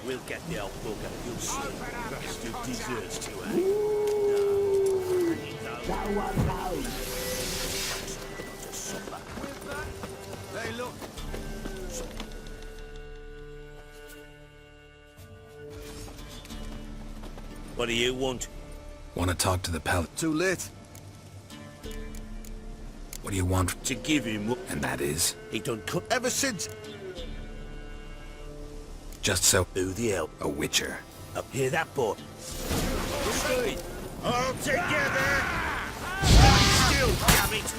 We'll get the old bugger, you'll see. Bastard deserves to, eh? Hey, look. What do you want? Want to talk to the pellet? Too late. What do you want? To give him what And that is? he done cut. Ever since... Just so Who the hell? a witcher. Up here, that boy. All together! Still, damn it!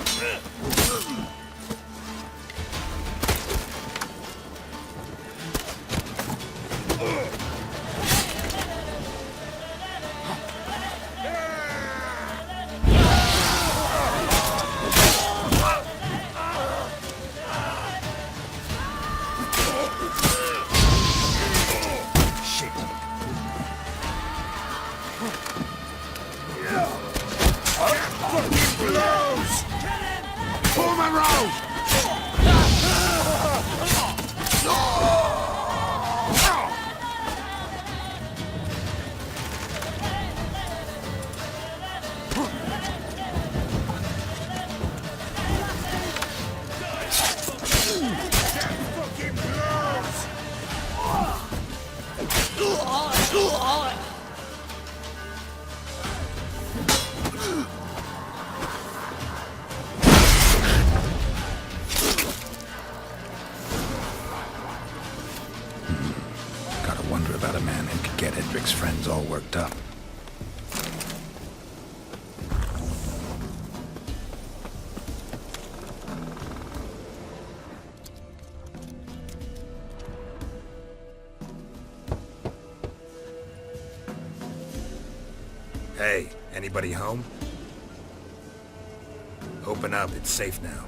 Gotta wonder about a man who could get Edric's friends all worked up. Hey, anybody home? Open up, it's safe now.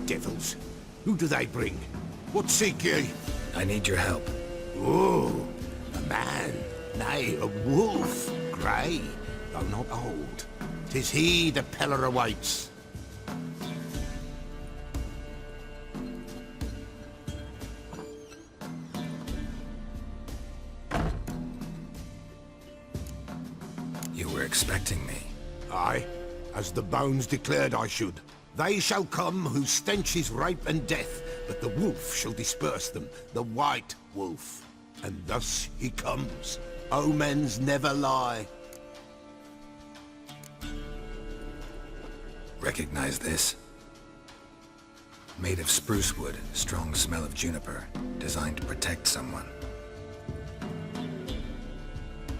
Devils. Who do they bring? What seek ye? I need your help. Oh, a man. Nay, a wolf. Grey, though not old. 'Tis he the Peller awaits. You were expecting me. Aye, as the bones declared I should. They shall come whose stench is rape and death, but the wolf shall disperse them, the white wolf. And thus he comes. Omens never lie. Recognize this? Made of spruce wood, strong smell of juniper, designed to protect someone.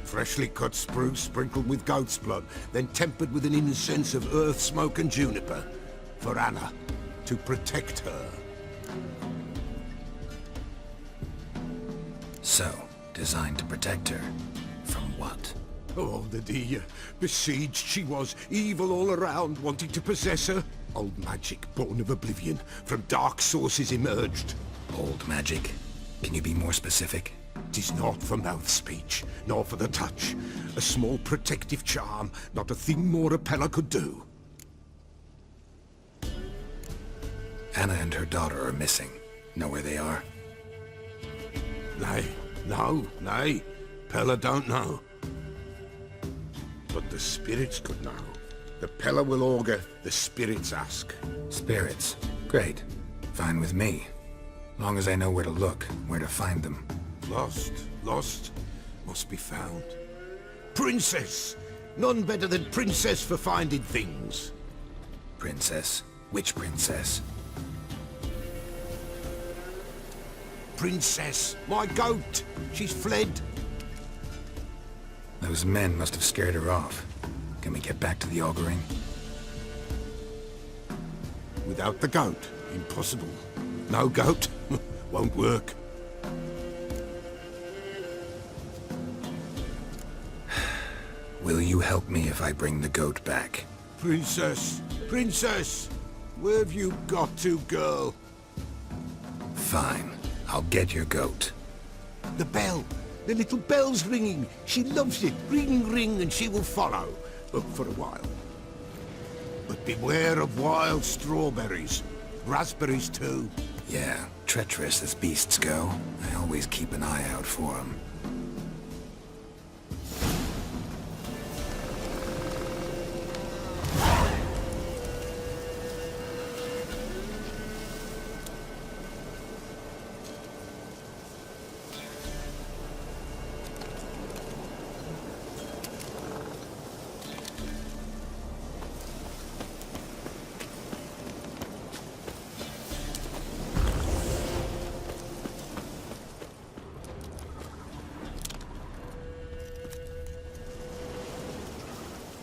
Freshly cut spruce sprinkled with goat's blood, then tempered with an incense of earth, smoke and juniper. For Anna, to protect her. So, designed to protect her. From what? Oh, the besieged she was, evil all around, wanting to possess her. Old magic, born of oblivion, from dark sources emerged. Old magic? Can you be more specific? 'Tis not for mouth speech, nor for the touch. A small protective charm, not a thing more a Peller could do. Anna and her daughter are missing. Know where they are? Nay. Peller don't know. But the spirits could know. The Peller will augur, the spirits ask. Spirits. Great. Fine with me. Long as I know where to look, where to find them. Lost, must be found. Princess! None better than Princess for finding things. Princess? Which princess? Princess, my goat! She's fled. Those men must have scared her off. Can we get back to the auguring? Without the goat, impossible. No goat, won't work. Will you help me if I bring the goat back? Princess! Where have you got to, girl? Fine. I'll get your goat. The bell! The little bell's ringing! She loves it! Ring, ring, and she will follow. But for a while. But beware of wild strawberries. Raspberries too. Yeah, Treacherous as beasts go, I always keep an eye out for them.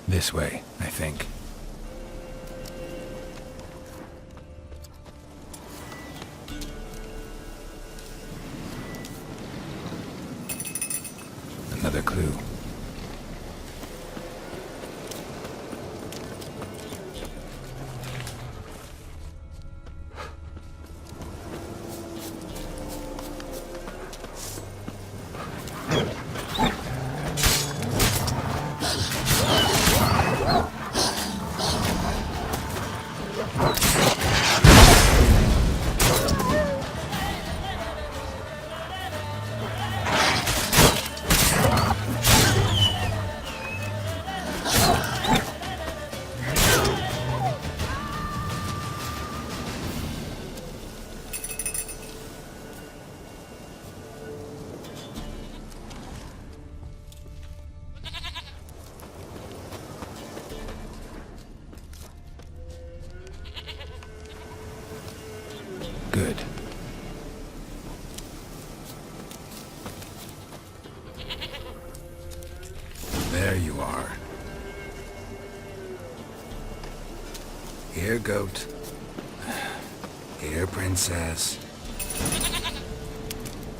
This way, I think. Another clue. Good. There you are. Here, goat. Here, princess.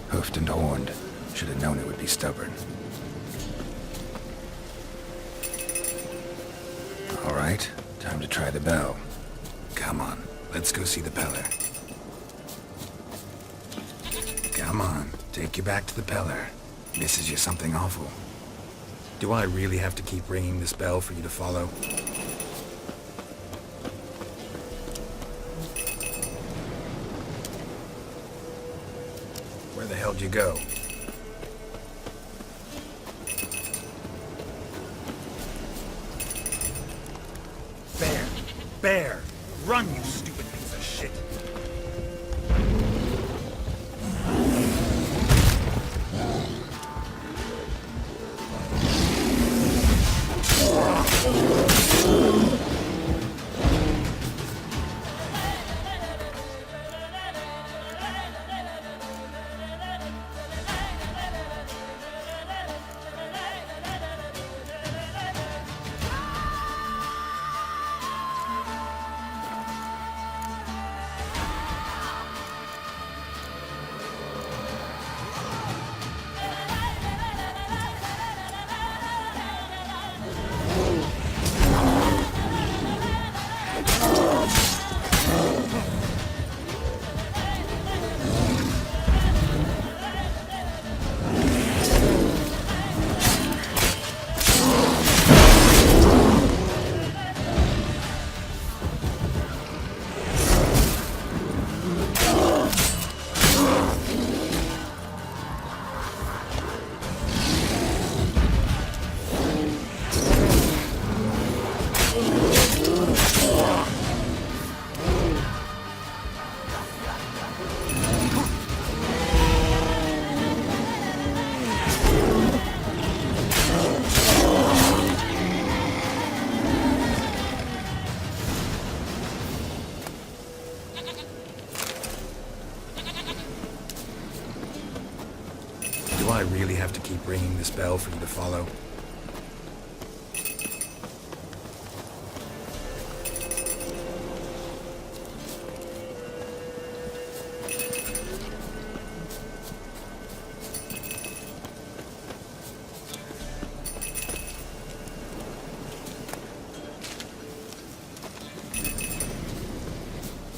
Hoofed and horned. Should have known it would be stubborn. All right, time to try the bell. Come on, let's go see the Peller. Come on, take you back to the Peller. Misses you something awful. Do I really have to keep ringing this bell for you to follow? Where the hell'd you go? Bear! Bear! Run, you stupid piece of shit! Do I really have to keep ringing this bell for you to follow?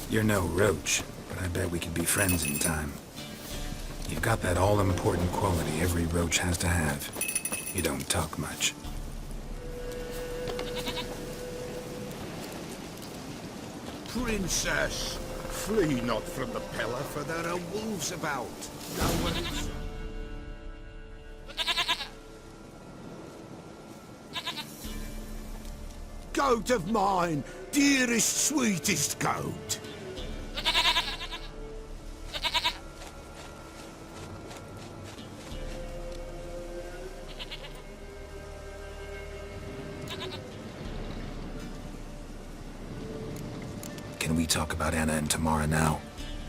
You're no roach, but I bet we could be friends in time. You've got that all-important quality every roach has to have. You don't talk much. Princess, Flee not from the pillar, for there are wolves about. No one's... Goat of mine, dearest, sweetest goat. Can we talk about Anna and Tamara now?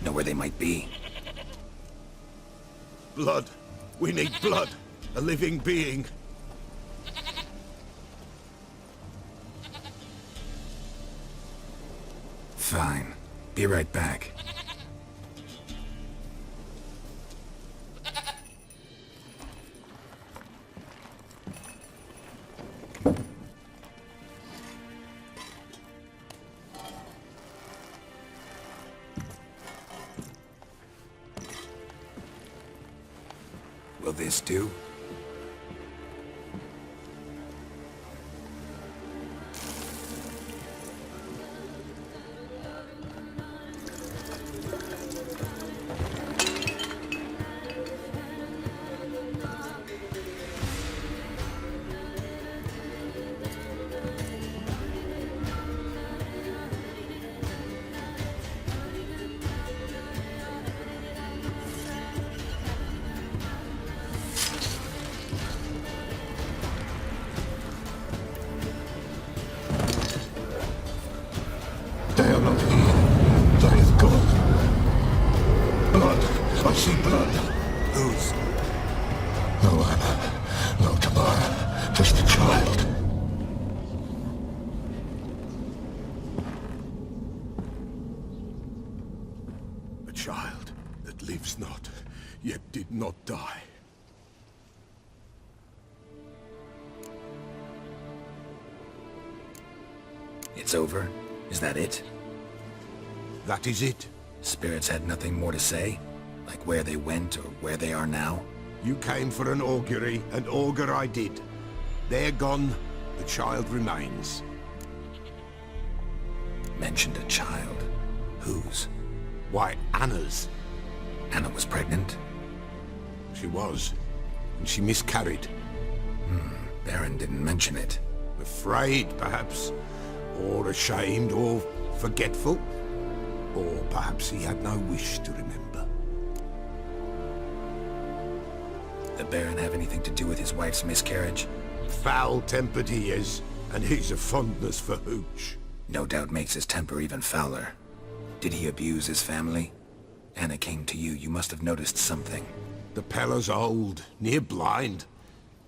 Know where they might be? Blood. We need blood. A living being. Fine. Be right back. Will this do? They are not here. They have gone. Blood. I see blood. Whose? No Anna. No Tamara. Just a child. A child that lives not, yet did not die. It's over? Is that it? That is it. Spirits had nothing more to say? Like where they went or where they are now? You came for an augury, and augur I did. They're gone, the child remains. Mentioned a child. Whose? Why, Anna's. Anna was pregnant? She was, and she miscarried. Baron didn't mention it. Afraid, perhaps, or ashamed, or forgetful. Or perhaps he had no wish to remember. The Baron have anything to do with his wife's miscarriage? Foul-tempered he is, and he's a fondness for hooch. No doubt makes his temper even fouler. Did he abuse his family? Anna came to you, you must have noticed something. The Peller's old, near blind,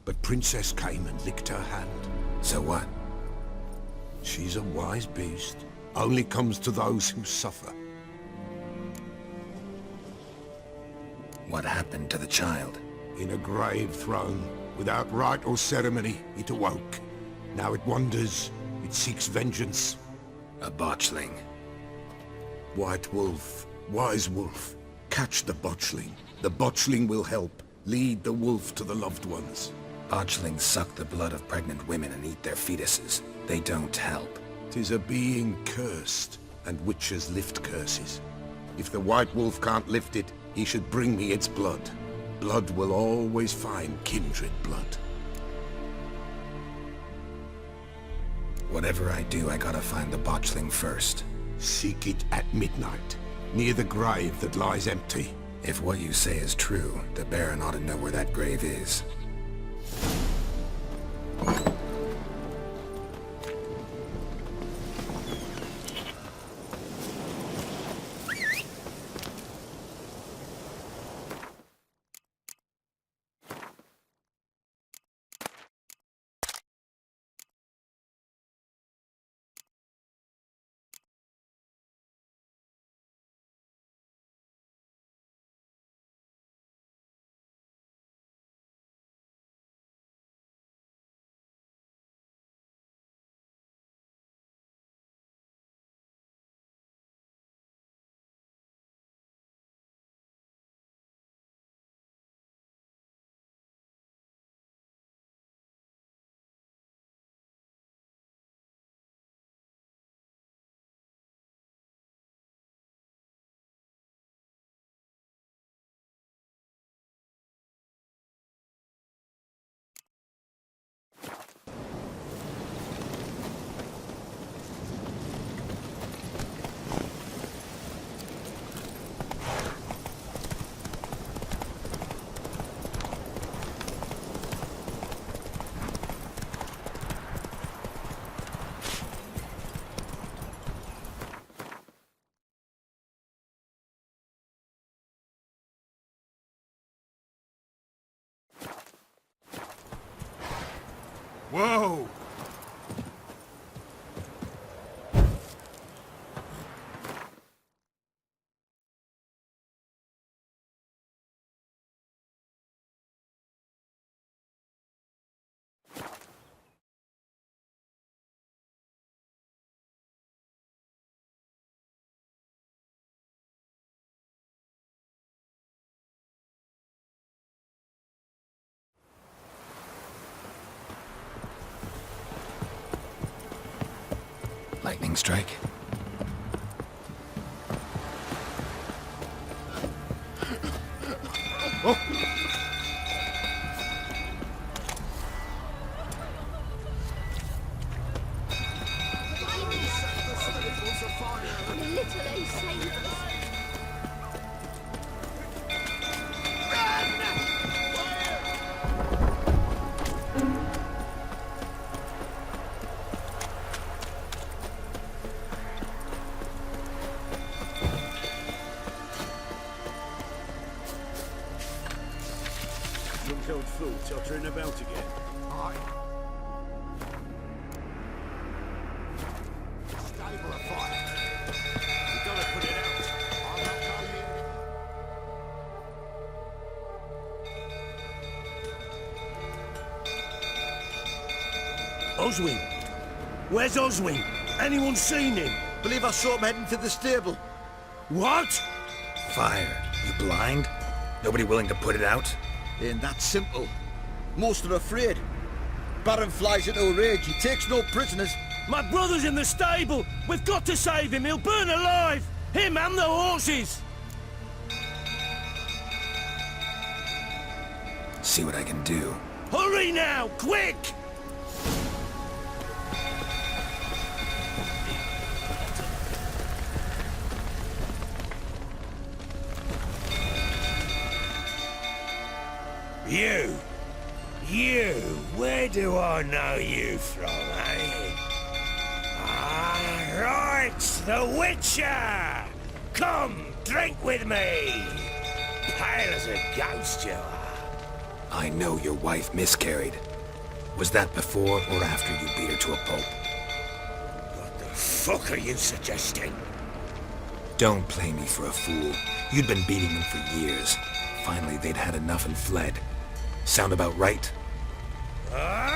but Princess came and licked her hand. So what? She's a wise beast. Only comes to those who suffer. What happened to the child? In a grave thrown, without rite or ceremony, it awoke. Now it wanders, it seeks vengeance. A botchling. White wolf, wise wolf, catch the botchling. The botchling will help, lead the wolf to the loved ones. Botchlings suck the blood of pregnant women and eat their fetuses. They don't help. 'Tis a being cursed, and witches lift curses. If the white wolf can't lift it, he should bring me its blood. Blood will always find kindred blood. Whatever I do, I gotta find the botchling first. Seek it at midnight, near the grave that lies empty. If what you say is true, the Baron ought to know where that grave is. Whoa! Lightning strike. Oh! Literally saved us. Drunk old fool tottering about again. Aye. Stable afire. You gotta put it out. I'll not go near. Oswin! Where's Oswin? Anyone seen him? Believe I saw him heading to the stable. What? Fire. You blind? Nobody willing to put it out? Ain't that simple. Most are afraid. Baron flies into a rage. He takes no prisoners. My brother's in the stable! We've got to save him! He'll burn alive! Him and the horses! See what I can do. Hurry now! Quick! You, where do I know you from, eh? Ah, right, the Witcher! Come, drink with me! Pale as a ghost you are. I know your wife miscarried. Was that before or after you beat her to a pulp? What the fuck are you suggesting? Don't play me for a fool. You'd been beating them for years. Finally, they'd had enough and fled. Sound about right? Ah!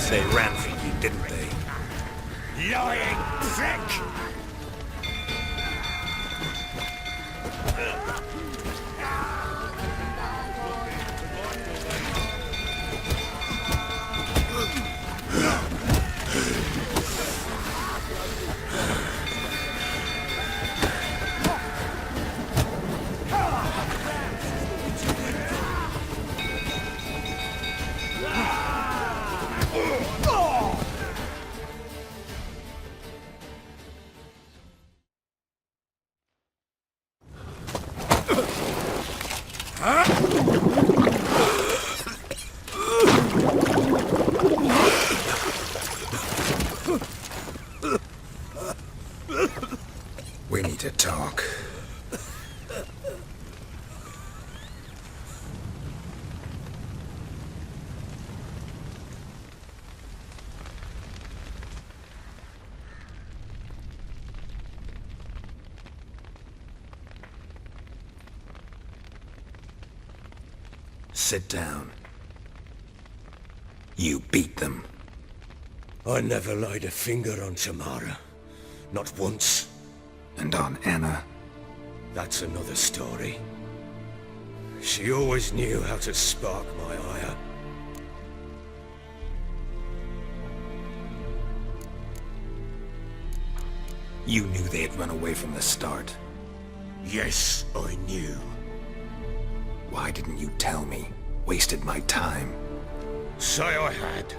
They ran for you, didn't they? Lying prick! We need to talk. Sit down. You beat them. I never laid a finger on Tamara. Not once. And on Anna. That's another story. She always knew how to spark my ire. You knew they had run away from the start. Yes, I knew. Why didn't you tell me? Wasted my time. Say I had.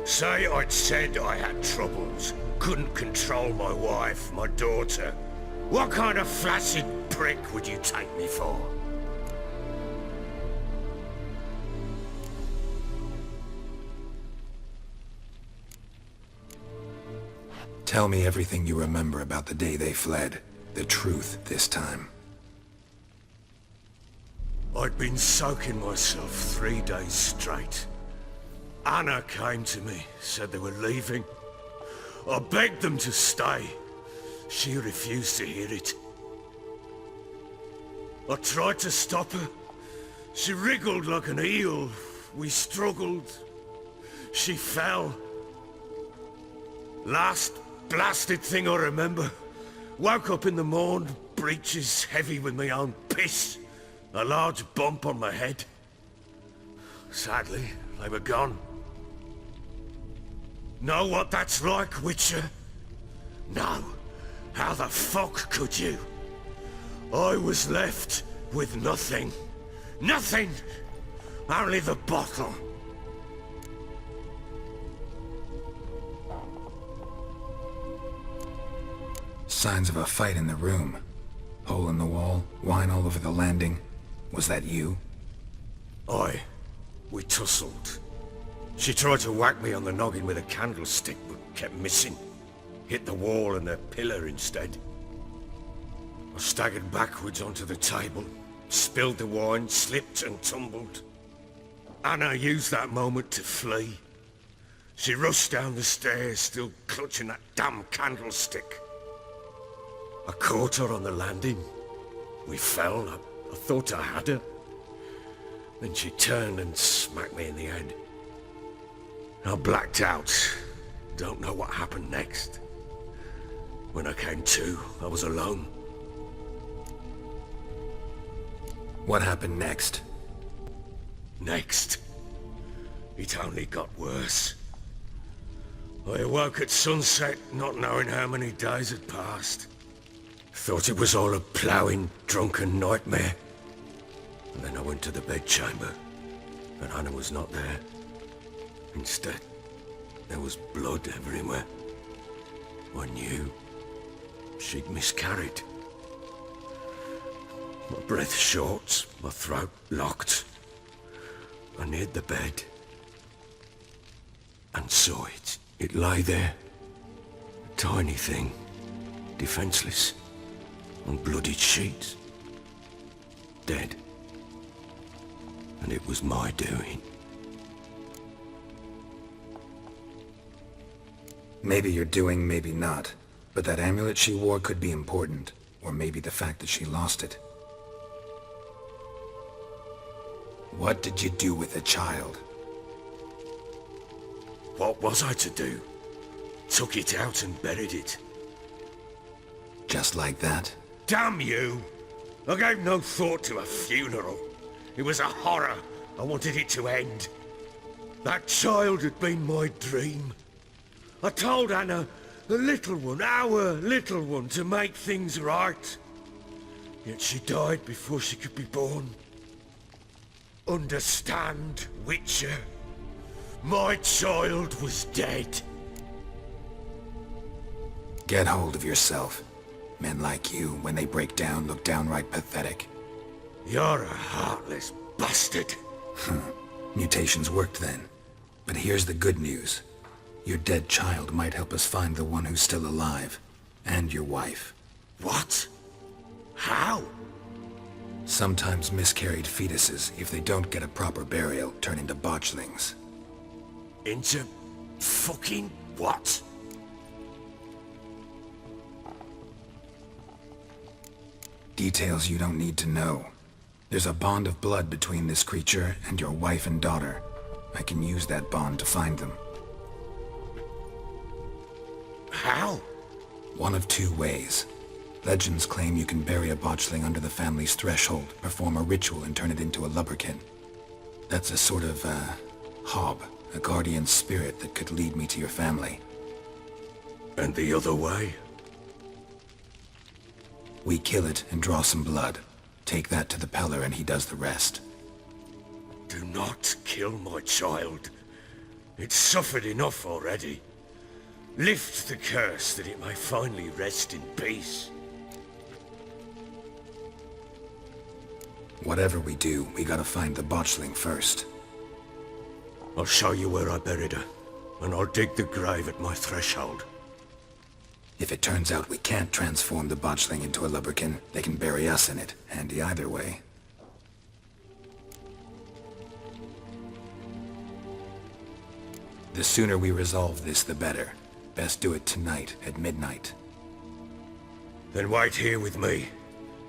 Say I'd said I had troubles. Couldn't control my wife, my daughter. What kind of flaccid prick would you take me for? Tell me everything you remember about the day they fled. The truth this time. I'd been soaking myself 3 days straight. Anna came to me, said they were leaving. I begged them to stay. She refused to hear it. I tried to stop her. She wriggled like an eel. We struggled. She fell. Last blasted thing I remember. Woke up in the morn, breeches heavy with my own piss. A large bump on my head. Sadly, they were gone. Know what that's like, Witcher? No. How the fuck could you? I was left with nothing. Nothing! Only the bottle. Signs of a fight in the room. Hole in the wall, wine all over the landing. Was that you? Aye. We tussled. She tried to whack me on the noggin with a candlestick, but kept missing. Hit the wall and a pillar instead. I staggered backwards onto the table, spilled the wine, slipped and tumbled. Anna used that moment to flee. She rushed down the stairs, still clutching that damn candlestick. I caught her on the landing. We fell. I thought I had her. Then she turned and smacked me in the head. I blacked out. Don't know what happened next. When I came to, I was alone. What happened next? Next, it only got worse. I awoke at sunset, not knowing how many days had passed. Thought it was all a ploughing, drunken nightmare. And then I went to the bedchamber, and Anna was not there. Instead, there was blood everywhere. I knew she'd miscarried. My breath short, my throat locked. I neared the bed and saw it. It lay there, a tiny thing, defenseless, on bloodied sheets, dead. And it was my doing. Maybe you're doing, maybe not. But that amulet she wore could be important. Or maybe the fact that she lost it. What did you do with the child? What was I to do? Took it out and buried it. Just like that? Damn you! I gave no thought to a funeral. It was a horror. I wanted it to end. That child had been my dream. I told Anna, the little one, our little one, to make things right. Yet she died before she could be born. Understand, Witcher? My child was dead. Get hold of yourself. Men like you, when they break down, look downright pathetic. You're a heartless bastard. Mutations worked then. But here's the good news. Your dead child might help us find the one who's still alive. And your wife. What? How? Sometimes miscarried fetuses, if they don't get a proper burial, turn into botchlings. Into fucking what? Details you don't need to know. There's a bond of blood between this creature and your wife and daughter. I can use that bond to find them. How? One of two ways. Legends claim you can bury a botchling under the family's threshold, perform a ritual and turn it into a lubberkin. That's a sort of, hob, a guardian spirit that could lead me to your family. And the other way? We kill it and draw some blood. Take that to the Peller and he does the rest. Do not kill my child. It's suffered enough already. Lift the curse that it may finally rest in peace. Whatever we do, we gotta find the botchling first. I'll show you where I buried her, and I'll dig the grave at my threshold. If it turns out we can't transform the botchling into a lubberkin, they can bury us in it. Handy either way. The sooner we resolve this, the better. Best do it tonight, at midnight. Then wait here with me.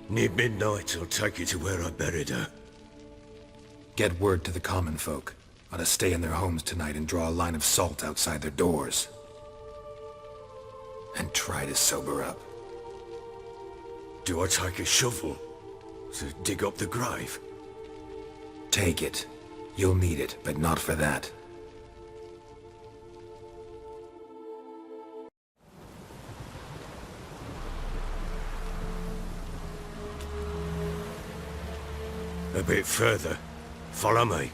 Near midnight, I'll take you to where I buried her. Get word to the common folk. Ought to stay in their homes tonight and draw a line of salt outside their doors. And try to sober up. Do I take a shovel to dig up the grave? Take it. You'll need it, but not for that. A bit further. Follow me.